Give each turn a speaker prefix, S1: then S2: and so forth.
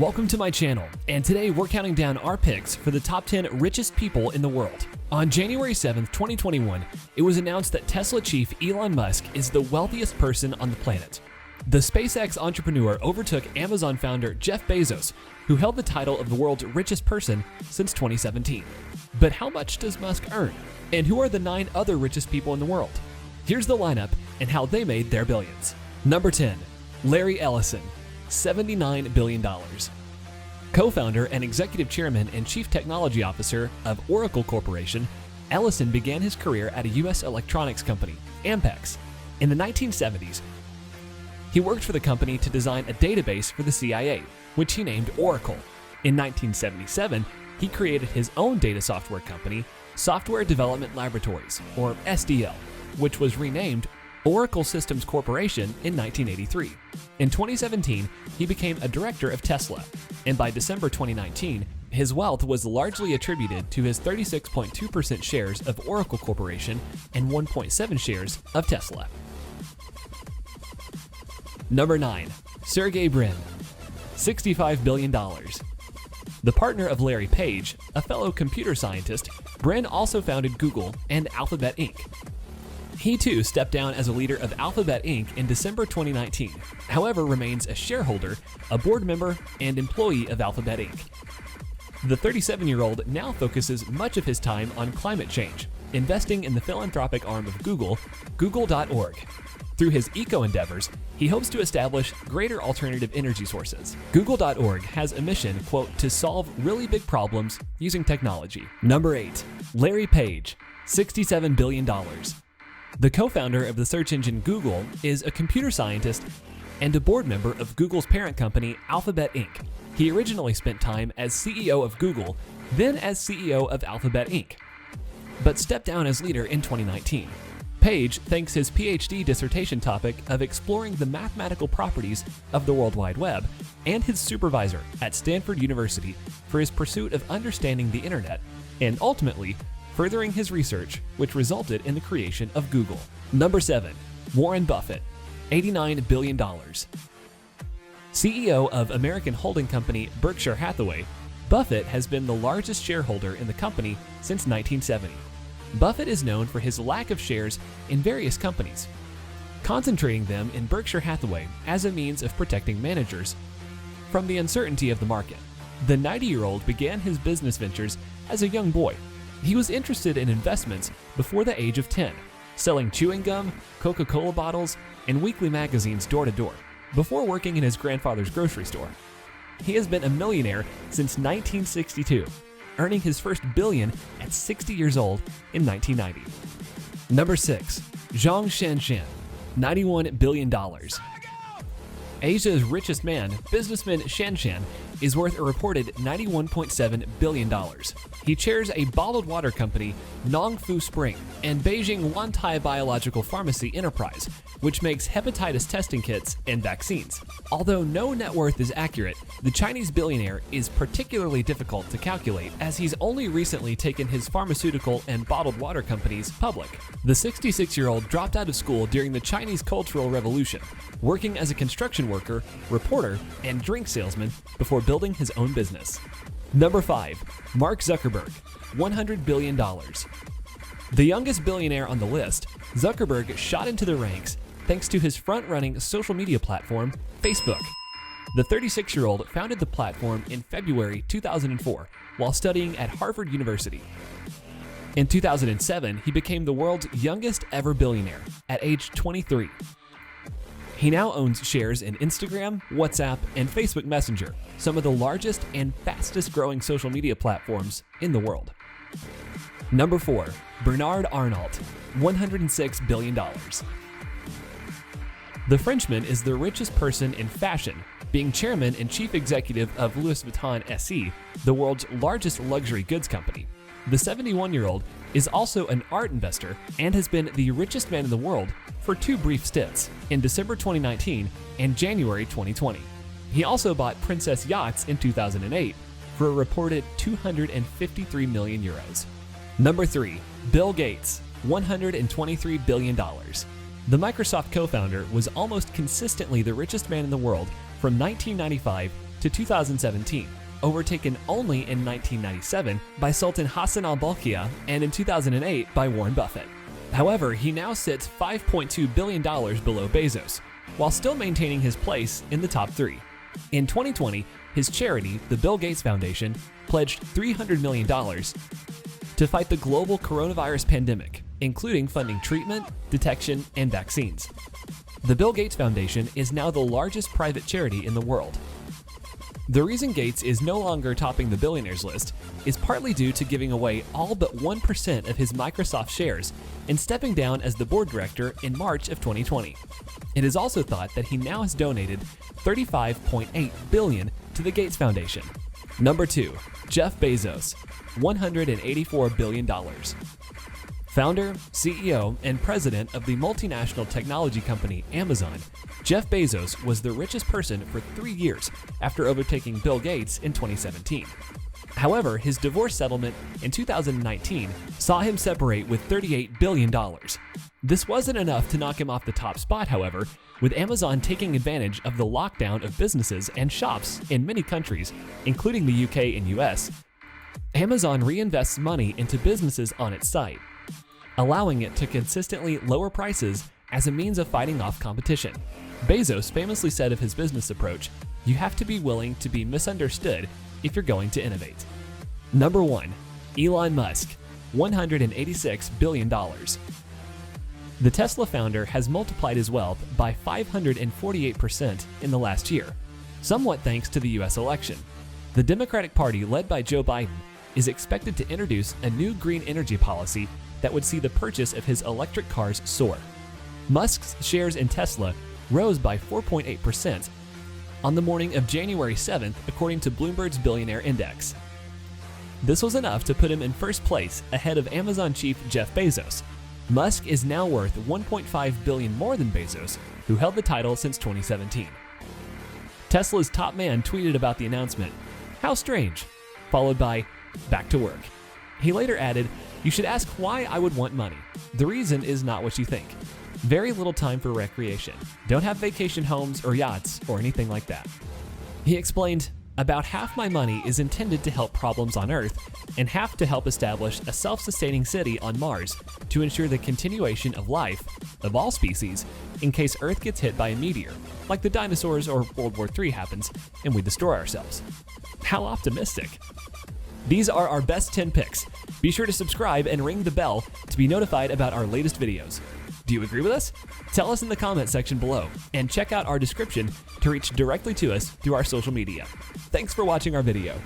S1: Welcome to my channel, and today we're counting down our picks for the top 10 richest people in the world. On January 7th, 2021, it was announced that Tesla chief Elon Musk is the wealthiest person on the planet. The SpaceX entrepreneur overtook Amazon founder Jeff Bezos, who held the title of the world's richest person since 2017. But how much does Musk earn? And who are the 9 other richest people in the world? Here's the lineup and how they made their billions. Number 10, Larry Ellison. $79 billion. Co-founder and executive chairman and chief technology officer of Oracle Corporation, Ellison began his career at a U.S. electronics company, Ampex. In the 1970s, he worked for the company to design a database for the CIA, which he named Oracle. In 1977, he created his own data software company, Software Development Laboratories, or SDL, which was renamed Oracle Systems Corporation in 1983. In 2017, he became a director of Tesla, and by December 2019, his wealth was largely attributed to his 36.2% shares of Oracle Corporation and 1.7 shares of Tesla. Number 9, Sergey Brin, $65 billion. The partner of Larry Page, a fellow computer scientist, Brin also founded Google and Alphabet Inc. He too stepped down as a leader of Alphabet Inc. in December 2019, however remains a shareholder, a board member, and employee of Alphabet Inc. The 37-year-old now focuses much of his time on climate change, investing in the philanthropic arm of Google, Google.org. Through his eco-endeavors, he hopes to establish greater alternative energy sources. Google.org has a mission, quote, to solve really big problems using technology. Number 8, Larry Page, $67 billion. The co-founder of the search engine Google is a computer scientist and a board member of Google's parent company, Alphabet Inc. He originally spent time as CEO of Google, then as CEO of Alphabet Inc., but stepped down as leader in 2019. Page thanks his PhD dissertation topic of exploring the mathematical properties of the World Wide Web and his supervisor at Stanford University for his pursuit of understanding the internet and ultimately furthering his research, which resulted in the creation of Google. Number 7, Warren Buffett, $89 billion. CEO of American holding company Berkshire Hathaway, Buffett has been the largest shareholder in the company since 1970. Buffett is known for his lack of shares in various companies, concentrating them in Berkshire Hathaway as a means of protecting managers from the uncertainty of the market. The 90-year-old began his business ventures as a young boy. He was interested in investments before the age of 10, selling chewing gum, Coca-Cola bottles, and weekly magazines door to door, before working in his grandfather's grocery store. He has been a millionaire since 1962, earning his first billion at 60 years old in 1990. Number 6, Zhang Shanshan, $91 billion. Asia's richest man, businessman Shanshan, is worth a reported $91.7 billion. He chairs a bottled water company, Nongfu Spring, and Beijing Wantai Biological Pharmacy Enterprise, which makes hepatitis testing kits and vaccines. Although no net worth is accurate, the Chinese billionaire is particularly difficult to calculate as he's only recently taken his pharmaceutical and bottled water companies public. The 66-year-old dropped out of school during the Chinese Cultural Revolution, working as a construction worker, reporter, and drink salesman before building his own business. Number 5, Mark Zuckerberg, $100 billion. The youngest billionaire on the list, Zuckerberg shot into the ranks thanks to his front-running social media platform, Facebook. The 36-year-old founded the platform in February 2004 while studying at Harvard University. In 2007, he became the world's youngest ever billionaire at age 23. He now owns shares in Instagram, WhatsApp, and Facebook Messenger, some of the largest and fastest growing social media platforms in the world. Number 4, Bernard Arnault, $106 billion. The Frenchman is the richest person in fashion, being chairman and chief executive of Louis Vuitton SE, the world's largest luxury goods company. The 71-year-old is also an art investor and has been the richest man in the world for 2 brief stints, in December 2019 and January 2020. He also bought Princess Yachts in 2008 for a reported 253 million euros. Number 3, Bill Gates, $123 billion. The Microsoft co-founder was almost consistently the richest man in the world from 1995 to 2017, overtaken only in 1997 by Sultan Hassan al-Bolkiah and in 2008 by Warren Buffett. However, he now sits $5.2 billion below Bezos, while still maintaining his place in the top 3. In 2020, his charity, the Bill Gates Foundation, pledged $300 million to fight the global coronavirus pandemic, including funding treatment, detection, and vaccines. The Bill Gates Foundation is now the largest private charity in the world. The reason Gates is no longer topping the billionaires list is partly due to giving away all but 1% of his Microsoft shares and stepping down as the board director in March of 2020. It is also thought that he now has donated $35.8 billion to the Gates Foundation. Number 2, Jeff Bezos, $184 billion. Founder, CEO, and president of the multinational technology company Amazon, Jeff Bezos was the richest person for 3 years after overtaking Bill Gates in 2017. However, his divorce settlement in 2019 saw him separate with $38 billion. This wasn't enough to knock him off the top spot, however, with Amazon taking advantage of the lockdown of businesses and shops in many countries, including the UK and US. Amazon reinvests money into businesses on its site, allowing it to consistently lower prices as a means of fighting off competition. Bezos famously said of his business approach, "You have to be willing to be misunderstood if you're going to innovate." Number 1, Elon Musk, $186 billion. The Tesla founder has multiplied his wealth by 548% in the last year, somewhat thanks to the US election. The Democratic Party, led by Joe Biden, is expected to introduce a new green energy policy that would see the purchase of his electric cars soar. Musk's shares in Tesla rose by 4.8% on the morning of January 7th, according to Bloomberg's Billionaire Index. This was enough to put him in first place ahead of Amazon chief Jeff Bezos. Musk is now worth $1.5 billion more than Bezos, who held the title since 2017. Tesla's top man tweeted about the announcement, "How strange," followed by, "Back to work." He later added, "You should ask why I would want money. The reason is not what you think. Very little time for recreation. Don't have vacation homes or yachts or anything like that." He explained, "About half my money is intended to help problems on Earth and half to help establish a self-sustaining city on Mars to ensure the continuation of life, of all species, in case Earth gets hit by a meteor, like the dinosaurs or World War III happens, and we destroy ourselves." How optimistic. These are our best 10 picks. Be sure to subscribe and ring the bell to be notified about our latest videos. Do you agree with us? Tell us in the comment section below, and check out our description to reach directly to us through our social media. Thanks for watching our video.